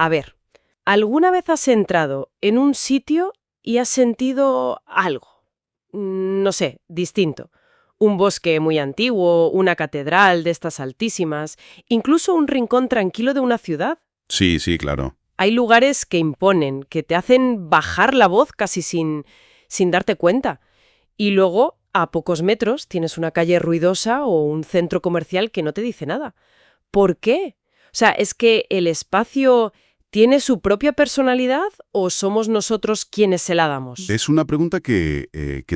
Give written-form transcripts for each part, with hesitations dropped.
A ver, ¿alguna vez has entrado en un sitio y has sentido algo? No sé, distinto. Un bosque muy antiguo, una catedral de estas altísimas, incluso un rincón tranquilo de una ciudad. Sí, sí, claro. Hay lugares que imponen, que te hacen bajar la voz casi sin darte cuenta. Y luego, a pocos metros, tienes una calle ruidosa o un centro comercial que no te dice nada. ¿Por qué? O sea, ¿es que el espacio tiene su propia personalidad o somos nosotros quienes se la damos? Es una pregunta que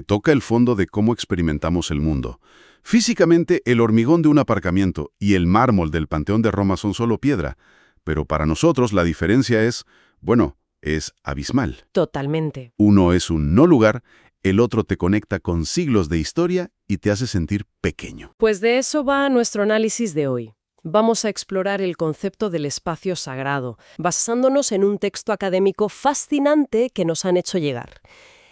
toca el fondo de cómo experimentamos el mundo. Físicamente, el hormigón de un aparcamiento y el mármol del Panteón de Roma son solo piedra, pero para nosotros la diferencia es, bueno, es abismal. Totalmente. Uno es un no lugar, el otro te conecta con siglos de historia y te hace sentir pequeño. Pues de eso va nuestro análisis de hoy. Vamos a explorar el concepto del espacio sagrado, basándonos en un texto académico fascinante que nos han hecho llegar.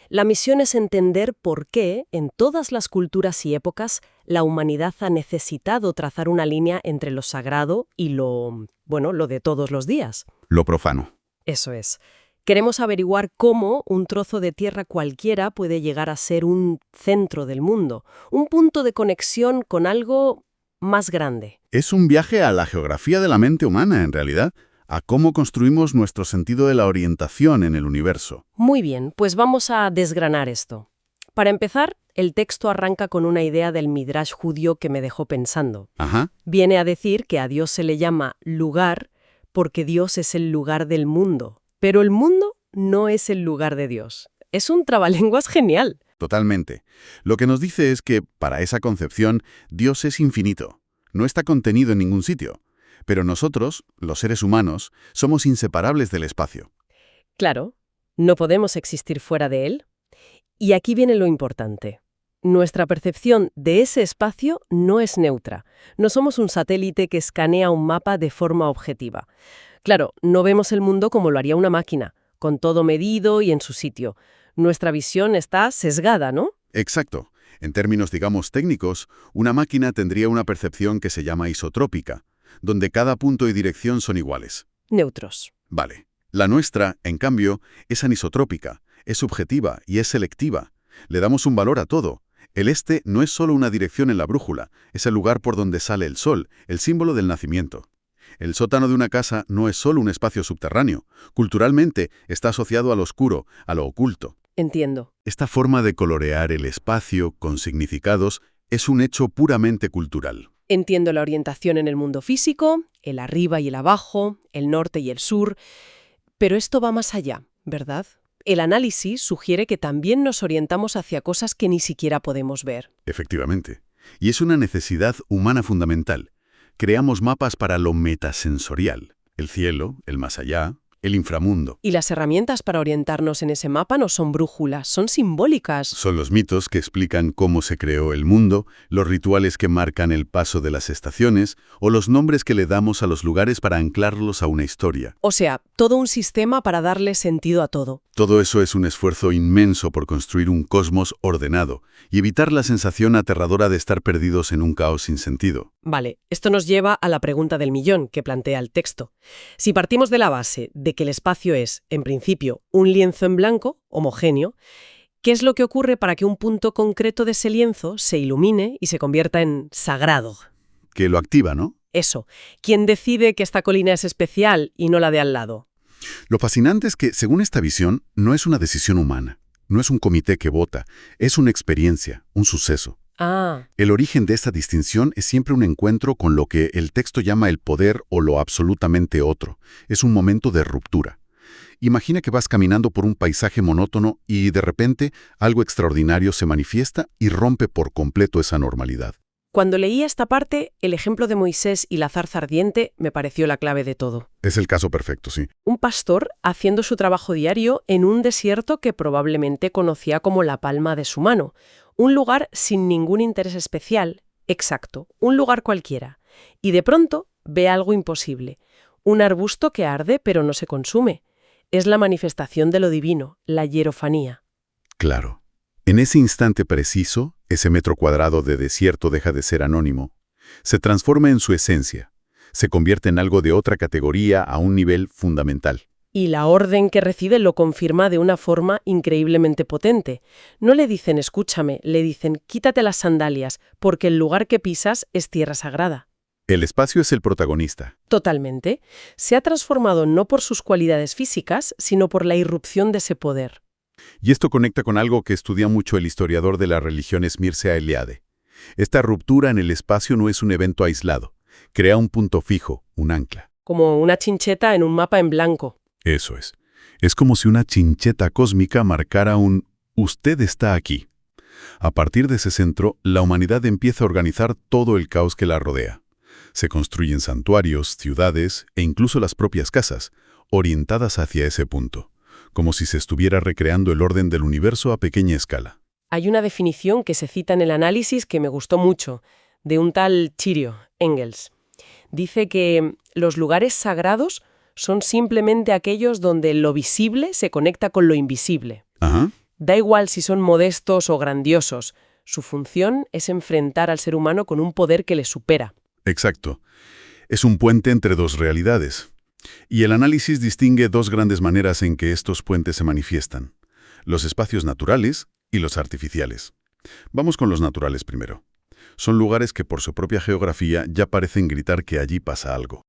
La misión es entender por qué, en todas las culturas y épocas, la humanidad ha necesitado trazar una línea entre lo sagrado y lo de todos los días. Lo profano. Eso es. Queremos averiguar cómo un trozo de tierra cualquiera puede llegar a ser un centro del mundo, un punto de conexión con algo más grande. Es un viaje a la geografía de la mente humana, en realidad, a cómo construimos nuestro sentido de la orientación en el universo. Muy bien, pues vamos a desgranar esto. Para empezar, el texto arranca con una idea del Midrash judío que me dejó pensando. Ajá. Viene a decir que a Dios se le llama lugar porque Dios es el lugar del mundo, pero el mundo no es el lugar de Dios. Es un trabalenguas genial. Totalmente. Lo que nos dice es que, para esa concepción, Dios es infinito. No está contenido en ningún sitio. Pero nosotros, los seres humanos, somos inseparables del espacio. Claro, no podemos existir fuera de él. Y aquí viene lo importante. Nuestra percepción de ese espacio no es neutra. No somos un satélite que escanea un mapa de forma objetiva. Claro, no vemos el mundo como lo haría una máquina, con todo medido y en su sitio. Nuestra visión está sesgada, ¿no? Exacto. En términos, digamos, técnicos, una máquina tendría una percepción que se llama isotrópica, donde cada punto y dirección son iguales. Neutros. Vale. La nuestra, en cambio, es anisotrópica, es subjetiva y es selectiva. Le damos un valor a todo. El este no es solo una dirección en la brújula, es el lugar por donde sale el sol, el símbolo del nacimiento. El sótano de una casa no es solo un espacio subterráneo. Culturalmente está asociado al oscuro, a lo oculto. Entiendo. Esta forma de colorear el espacio con significados es un hecho puramente cultural. Entiendo la orientación en el mundo físico, el arriba y el abajo, el norte y el sur, pero esto va más allá, ¿verdad? El análisis sugiere que también nos orientamos hacia cosas que ni siquiera podemos ver. Efectivamente. Y es una necesidad humana fundamental. Creamos mapas para lo metasensorial, el cielo, el más allá, el inframundo. Y las herramientas para orientarnos en ese mapa no son brújulas, son simbólicas. Son los mitos que explican cómo se creó el mundo, los rituales que marcan el paso de las estaciones o los nombres que le damos a los lugares para anclarlos a una historia. O sea, todo un sistema para darle sentido a todo. Todo eso es un esfuerzo inmenso por construir un cosmos ordenado y evitar la sensación aterradora de estar perdidos en un caos sin sentido. Vale, esto nos lleva a la pregunta del millón que plantea el texto. Si partimos de la base de que el espacio es, en principio, un lienzo en blanco, homogéneo, ¿qué es lo que ocurre para que un punto concreto de ese lienzo se ilumine y se convierta en sagrado? Que lo activa, ¿no? Eso. ¿Quién decide que esta colina es especial y no la de al lado? Lo fascinante es que, según esta visión, no es una decisión humana, no es un comité que vota, es una experiencia, un suceso. Ah, El origen de esta distinción es siempre un encuentro con lo que el texto llama el poder o lo absolutamente otro. Es un momento de ruptura. Imagina que vas caminando por un paisaje monótono y, de repente, algo extraordinario se manifiesta y rompe por completo esa normalidad. cuando leía esta parte, el ejemplo de Moisés y la zarza ardiente me pareció la clave de todo. Es el caso perfecto, sí. Un pastor haciendo su trabajo diario en un desierto que probablemente conocía como la palma de su mano. Un lugar sin ningún interés especial, exacto, un lugar cualquiera. Y de pronto ve algo imposible. Un arbusto que arde pero no se consume. Es la manifestación de lo divino, la hierofanía. Claro. En ese instante preciso, ese metro cuadrado de desierto deja de ser anónimo. Se transforma en su esencia. Se convierte en algo de otra categoría a un nivel fundamental. Y la orden que recibe lo confirma de una forma increíblemente potente. No le dicen escúchame, le dicen quítate las sandalias, porque el lugar que pisas es tierra sagrada. El espacio es el protagonista. Totalmente. Se ha transformado no por sus cualidades físicas, sino por la irrupción de ese poder. Y esto conecta con algo que estudia mucho el historiador de las religiones Mircea Eliade. Esta ruptura en el espacio no es un evento aislado. Crea un punto fijo, un ancla. Como una chincheta en un mapa en blanco. Eso es. Es como si una chincheta cósmica marcara un «usted está aquí». A partir de ese centro, la humanidad empieza a organizar todo el caos que la rodea. Se construyen santuarios, ciudades e incluso las propias casas, orientadas hacia ese punto, como si se estuviera recreando el orden del universo a pequeña escala. Hay una definición que se cita en el análisis que me gustó mucho, de un tal Chirio, Engels. Dice que los lugares sagrados son simplemente aquellos donde lo visible se conecta con lo invisible. Ajá. Da igual si son modestos o grandiosos, su función es enfrentar al ser humano con un poder que le supera. Exacto. Es un puente entre dos realidades. Y el análisis distingue dos grandes maneras en que estos puentes se manifiestan: los espacios naturales y los artificiales. Vamos con los naturales primero. Son lugares que por su propia geografía ya parecen gritar que allí pasa algo.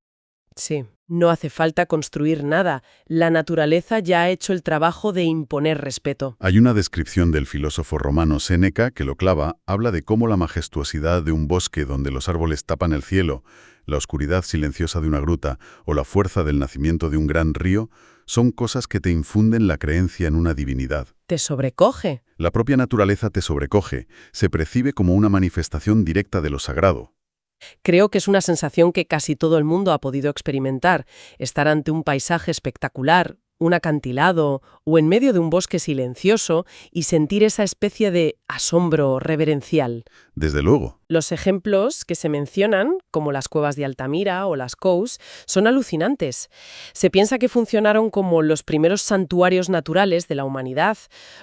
Sí, no hace falta construir nada. La naturaleza ya ha hecho el trabajo de imponer respeto. Hay una descripción del filósofo romano Séneca que lo clava, habla de cómo la majestuosidad de un bosque donde los árboles tapan el cielo, la oscuridad silenciosa de una gruta o la fuerza del nacimiento de un gran río son cosas que te infunden la creencia en una divinidad. Te sobrecoge. La propia naturaleza te sobrecoge, se percibe como una manifestación directa de lo sagrado. Creo que es una sensación que casi todo el mundo ha podido experimentar. Estar ante un paisaje espectacular, un acantilado o en medio de un bosque silencioso y sentir esa especie de asombro reverencial. Desde luego. Los ejemplos que se mencionan, como las cuevas de Altamira o las Cous, son alucinantes. Se piensa que funcionaron como los primeros santuarios naturales de la humanidad,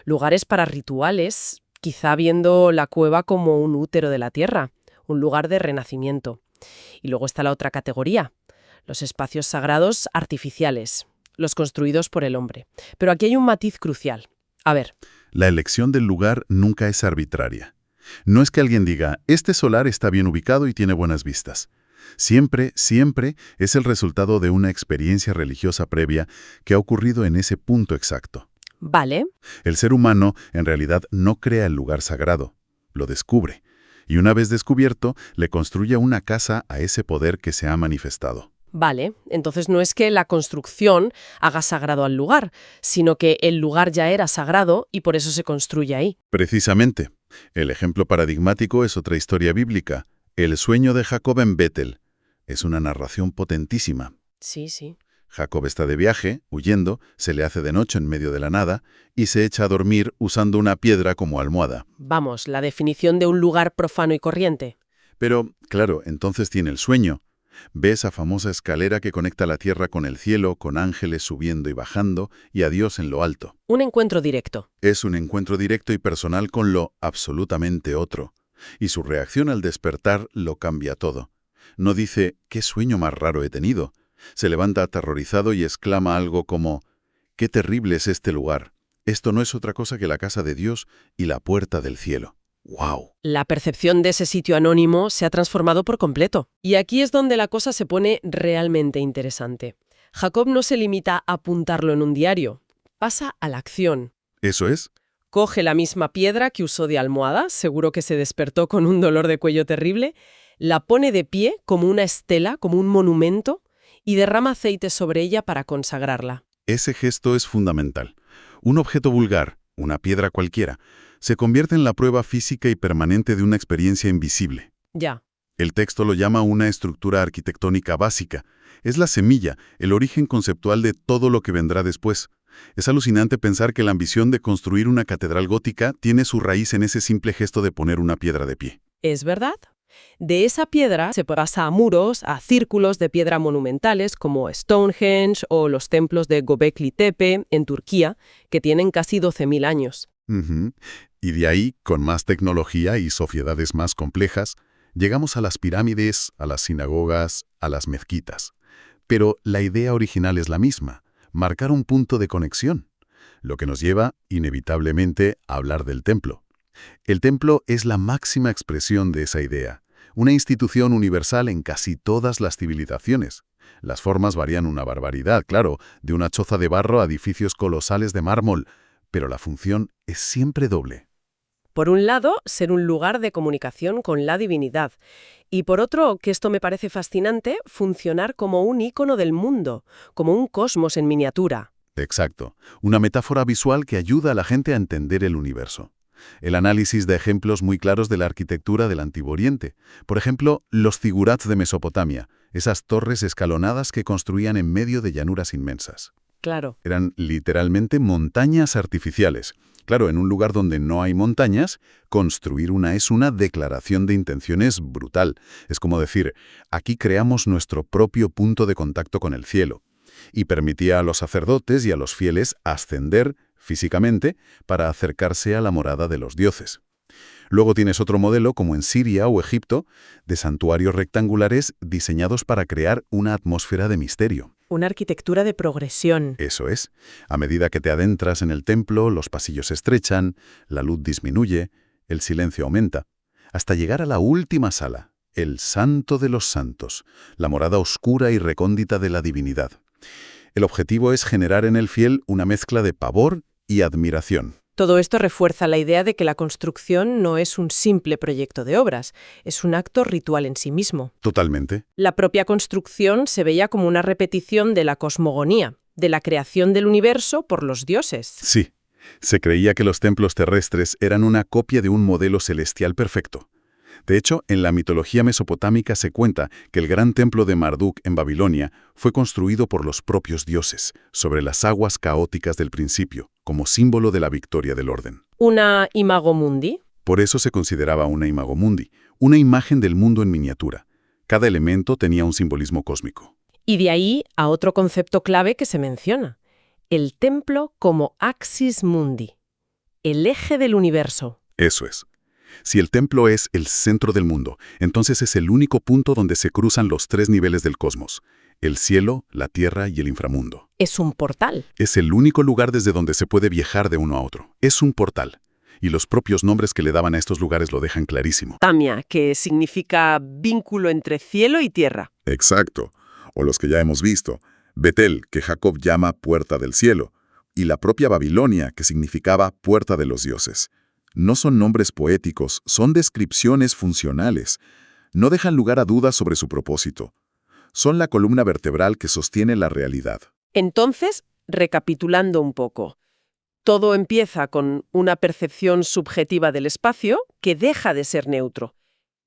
lugares para rituales, quizá viendo la cueva como un útero de la tierra, un lugar de renacimiento. Y luego está la otra categoría, los espacios sagrados artificiales, los construidos por el hombre. Pero aquí hay un matiz crucial. A ver. La elección del lugar nunca es arbitraria. No es que alguien diga, este solar está bien ubicado y tiene buenas vistas. Siempre, siempre es el resultado de una experiencia religiosa previa que ha ocurrido en ese punto exacto. Vale. El ser humano, en realidad, no crea el lugar sagrado, lo descubre. Y una vez descubierto, le construye una casa a ese poder que se ha manifestado. Vale, entonces no es que la construcción haga sagrado al lugar, sino que el lugar ya era sagrado y por eso se construye ahí. Precisamente. El ejemplo paradigmático es otra historia bíblica, el sueño de Jacob en Betel. Es una narración potentísima. Sí, sí. Jacob está de viaje, huyendo, se le hace de noche en medio de la nada y se echa a dormir usando una piedra como almohada. Vamos, la definición de un lugar profano y corriente. Pero, claro, entonces tiene el sueño. Ve esa famosa escalera que conecta la tierra con el cielo, con ángeles subiendo y bajando, y a Dios en lo alto. Un encuentro directo. Es un encuentro directo y personal con lo absolutamente otro. Y su reacción al despertar lo cambia todo. No dice, «¿Qué sueño más raro he tenido?». Se levanta aterrorizado y exclama algo como, «¡Qué terrible es este lugar! Esto no es otra cosa que la casa de Dios y la puerta del cielo». ¡Wow! La percepción de ese sitio anónimo se ha transformado por completo. Y aquí es donde la cosa se pone realmente interesante. Jacob no se limita a apuntarlo en un diario. Pasa a la acción. ¿Eso es? Coge la misma piedra que usó de almohada, seguro que se despertó con un dolor de cuello terrible, la pone de pie como una estela, como un monumento, y derrama aceite sobre ella para consagrarla. Ese gesto es fundamental. Un objeto vulgar, una piedra cualquiera, se convierte en la prueba física y permanente de una experiencia invisible. Ya. El texto lo llama una estructura arquitectónica básica. Es la semilla, el origen conceptual de todo lo que vendrá después. Es alucinante pensar que la ambición de construir una catedral gótica tiene su raíz en ese simple gesto de poner una piedra de pie. ¿Es verdad? De esa piedra se pasa a muros, a círculos de piedra monumentales como Stonehenge o los templos de Göbekli Tepe en Turquía, que tienen casi 12.000 años. Y de ahí, con más tecnología y sociedades más complejas, Llegamos a las pirámides, a las sinagogas, a las mezquitas. Pero la idea original es la misma, marcar un punto de conexión, lo que nos lleva, inevitablemente, a hablar del templo. El templo es la máxima expresión de esa idea, una institución universal en casi todas las civilizaciones. Las formas varían una barbaridad, claro, de una choza de barro a edificios colosales de mármol, pero la función es siempre doble. Por un lado, ser un lugar de comunicación con la divinidad. Y por otro, que esto me parece fascinante, funcionar como un ícono del mundo, como un cosmos en miniatura. Exacto, una metáfora visual que ayuda a la gente a entender el universo. El análisis de ejemplos muy claros de la arquitectura del Antiguo Oriente. Por ejemplo, los zigurats de Mesopotamia, esas torres escalonadas que construían en medio de llanuras inmensas. Claro. Eran literalmente montañas artificiales. Claro, en un lugar donde no hay montañas, construir una es una declaración de intenciones brutal. Es como decir, aquí creamos nuestro propio punto de contacto con el cielo. Y permitía a los sacerdotes y a los fieles ascender físicamente para acercarse a la morada de los dioses. Luego tienes otro modelo, como en Siria o Egipto, de santuarios rectangulares diseñados para crear una atmósfera de misterio. Una arquitectura de progresión. Eso es. A medida que te adentras en el templo, los pasillos se estrechan, la luz disminuye, el silencio aumenta, hasta llegar a la última sala, el Santo de los Santos, la morada oscura y recóndita de la divinidad. El objetivo es generar en el fiel una mezcla de pavor y admiración. Todo esto refuerza la idea de que la construcción no es un simple proyecto de obras, es un acto ritual en sí mismo. Totalmente. La propia construcción se veía como una repetición de la cosmogonía, de la creación del universo por los dioses. Sí. Se creía que los templos terrestres eran una copia de un modelo celestial perfecto. De hecho, en la mitología mesopotámica se cuenta que el gran templo de Marduk en Babilonia fue construido por los propios dioses, sobre las aguas caóticas del principio, como símbolo de la victoria del orden. ¿Una imago mundi? Por eso se consideraba una imago mundi, una imagen del mundo en miniatura. Cada elemento tenía un simbolismo cósmico. Y de ahí a otro concepto clave que se menciona, el templo como axis mundi, el eje del universo. Eso es. Si el templo es el centro del mundo, entonces es el único punto donde se cruzan los tres niveles del cosmos: el cielo, la tierra y el inframundo. Es un portal. Es el único lugar desde donde se puede viajar de uno a otro. Es un portal. Y los propios nombres que le daban a estos lugares lo dejan clarísimo. Tamia, que significa vínculo entre cielo y tierra. Exacto. O los que ya hemos visto. Betel, que Jacob llama puerta del cielo. Y la propia Babilonia, que significaba puerta de los dioses. No son nombres poéticos, son descripciones funcionales. No dejan lugar a dudas sobre su propósito. Son la columna vertebral que sostiene la realidad. Entonces, recapitulando un poco, todo empieza con una percepción subjetiva del espacio que deja de ser neutro.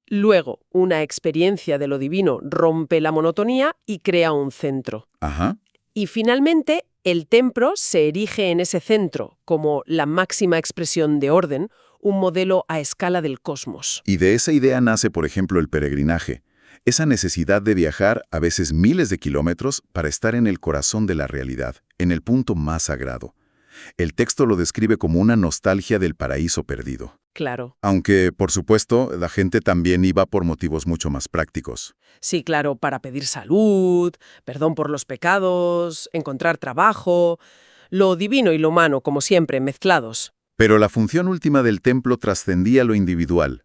Luego, una experiencia de lo divino rompe la monotonía y crea un centro. Ajá. Y finalmente, el templo se erige en ese centro como la máxima expresión de orden, un modelo a escala del cosmos. Y de esa idea nace, por ejemplo, el peregrinaje. Esa necesidad de viajar a veces miles de kilómetros para estar en el corazón de la realidad, en el punto más sagrado. El texto lo describe como una nostalgia del paraíso perdido. Claro. Aunque, por supuesto, la gente también iba por motivos mucho más prácticos. Sí, claro, para pedir salud, perdón por los pecados, encontrar trabajo, lo divino y lo humano, como siempre, mezclados. Pero la función última del templo trascendía lo individual.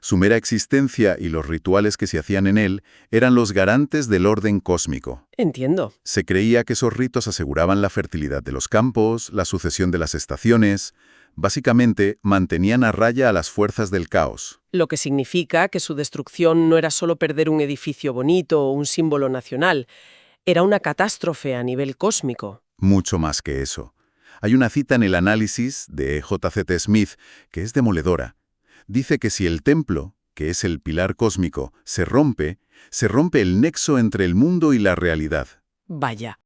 Su mera existencia y los rituales que se hacían en él eran los garantes del orden cósmico. Entiendo. Se creía que esos ritos aseguraban la fertilidad de los campos, la sucesión de las estaciones. Básicamente, mantenían a raya a las fuerzas del caos. Lo que significa que su destrucción no era solo perder un edificio bonito o un símbolo nacional, era una catástrofe a nivel cósmico. Mucho más que eso. Hay una cita en el análisis de J.Z. Smith que es demoledora. Dice que si el templo, que es el pilar cósmico, se rompe el nexo entre el mundo y la realidad. Vaya.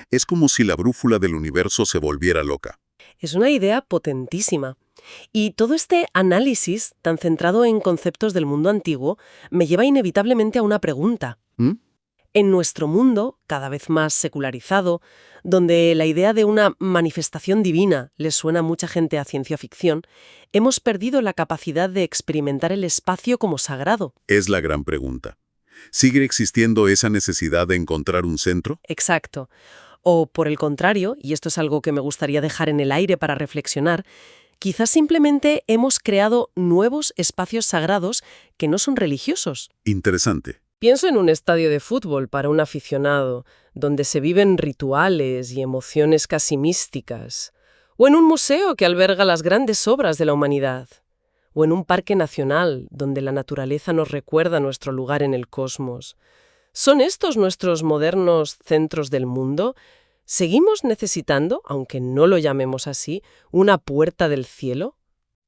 Es como si la brújula del universo se volviera loca. Es una idea potentísima. Y todo este análisis, tan centrado en conceptos del mundo antiguo, me lleva inevitablemente a una pregunta. En nuestro mundo, cada vez más secularizado, donde la idea de una manifestación divina le suena a mucha gente a ciencia ficción, hemos perdido la capacidad de experimentar el espacio como sagrado. Es la gran pregunta. ¿Sigue existiendo esa necesidad de encontrar un centro? Exacto. O, por el contrario, y esto es algo que me gustaría dejar en el aire para reflexionar, quizás simplemente hemos creado nuevos espacios sagrados que no son religiosos. Interesante. Pienso en un estadio de fútbol para un aficionado, donde se viven rituales y emociones casi místicas. O en un museo que alberga las grandes obras de la humanidad. O en un parque nacional, donde la naturaleza nos recuerda nuestro lugar en el cosmos. ¿Son estos nuestros modernos centros del mundo? ¿Seguimos necesitando, aunque no lo llamemos así, una puerta del cielo?